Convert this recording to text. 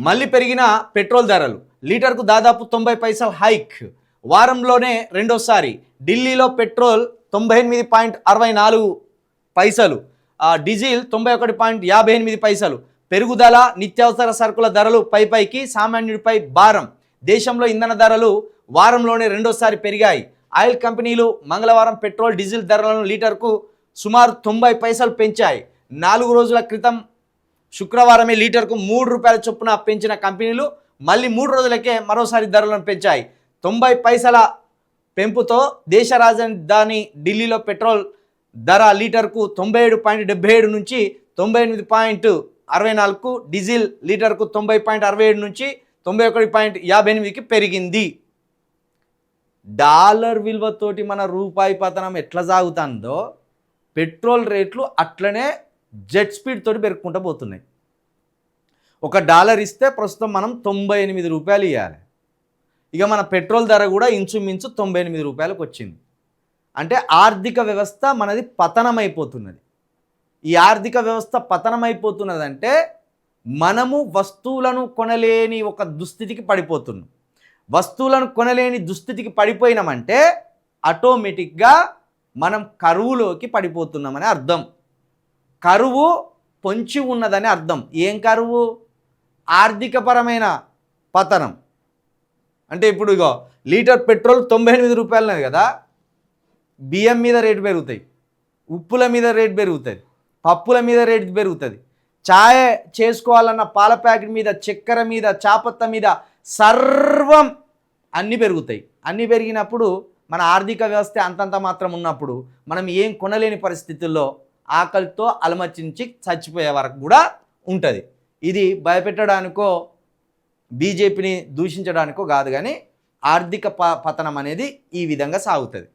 మళ్ళీ పెరిగిన పెట్రోల్ ధరలు లీటర్కు దాదాపు 90 పైసలు హైక్. వారంలోనే రెండోసారి ఢిల్లీలో పెట్రోల్ 98.64 పైసలు, డీజిల్ 91.58 పైసలు పెరుగుదల. నిత్యావసర సరుకుల ధరలు పైకి, సామాన్యుడిపై భారం. దేశంలో ఇంధన ధరలు వారంలోనే రెండోసారి పెరిగాయి. ఆయిల్ కంపెనీలు మంగళవారం పెట్రోల్, డీజిల్ ధరలను లీటర్కు సుమారు 90 పైసలు పెంచాయి. 4 రోజుల క్రితం శుక్రవారమే లీటర్కు 3 రూపాయల చొప్పున పెంచిన కంపెనీలు మళ్ళీ 3 రోజులకే మరోసారి ధరలను పెంచాయి. 90 పైసల పెంపుతో దేశ రాజధాని ఢిల్లీలో పెట్రోల్ ధర లీటర్కు 97.77 నుంచి 98.64కు, డీజిల్ లీటర్కు 90.67 నుంచి 91.58కి పెరిగింది. డాలర్ విలువతోటి మన రూపాయి పతనం ఎట్లా సాగుతుందో పెట్రోల్ రేట్లు అట్లనే జెట్ స్పీడ్ తోటి పెరుగుకుంటూ పోతున్నాయి. $1 ఇస్తే ప్రస్తుతం మనం 98 రూపాయలు ఇవ్వాలి. ఇక మన పెట్రోల్ ధర కూడా ఇంచుమించు 98 రూపాయలకు వచ్చింది. అంటే ఆర్థిక వ్యవస్థ మనది పతనమైపోతున్నది. ఈ ఆర్థిక వ్యవస్థ పతనమైపోతున్నదంటే మనము వస్తువులను కొనలేని ఒక దుస్థితికి పడిపోతున్నాం. వస్తువులను కొనలేని దుస్థితికి పడిపోయినామంటే ఆటోమేటిక్గా మనం కరువులోకి పడిపోతున్నామని అర్థం. కరువు పొంచి ఉన్నదని అర్థం. ఏం కరువు? ఆర్థికపరమైన పతనం. అంటే ఇప్పుడు ఇగో లీటర్ పెట్రోల్ 98 రూపాయలనేది కదా, బియ్యం మీద రేటు పెరుగుతాయి, ఉప్పుల మీద రేటు పెరుగుతుంది, పప్పుల మీద రేటు పెరుగుతుంది, ఛాయ్ చేసుకోవాలన్న పాల ప్యాకెట్ మీద, చక్కెర మీద, చాపత్త మీద సర్వం అన్నీ పెరుగుతాయి. అన్నీ పెరిగినప్పుడు మన ఆర్థిక వ్యవస్థ అంతంత మాత్రం ఉన్నప్పుడు మనం ఏం కొనలేని పరిస్థితుల్లో ఆకలితో అలమచించి చచ్చిపోయే వరకు కూడా ఉంటుంది. ఇది భయపెట్టడానికో బీజేపీని దూషించడానికో కాదు, కానీ ఆర్థిక పతనం అనేది ఈ విధంగా సాగుతుంది.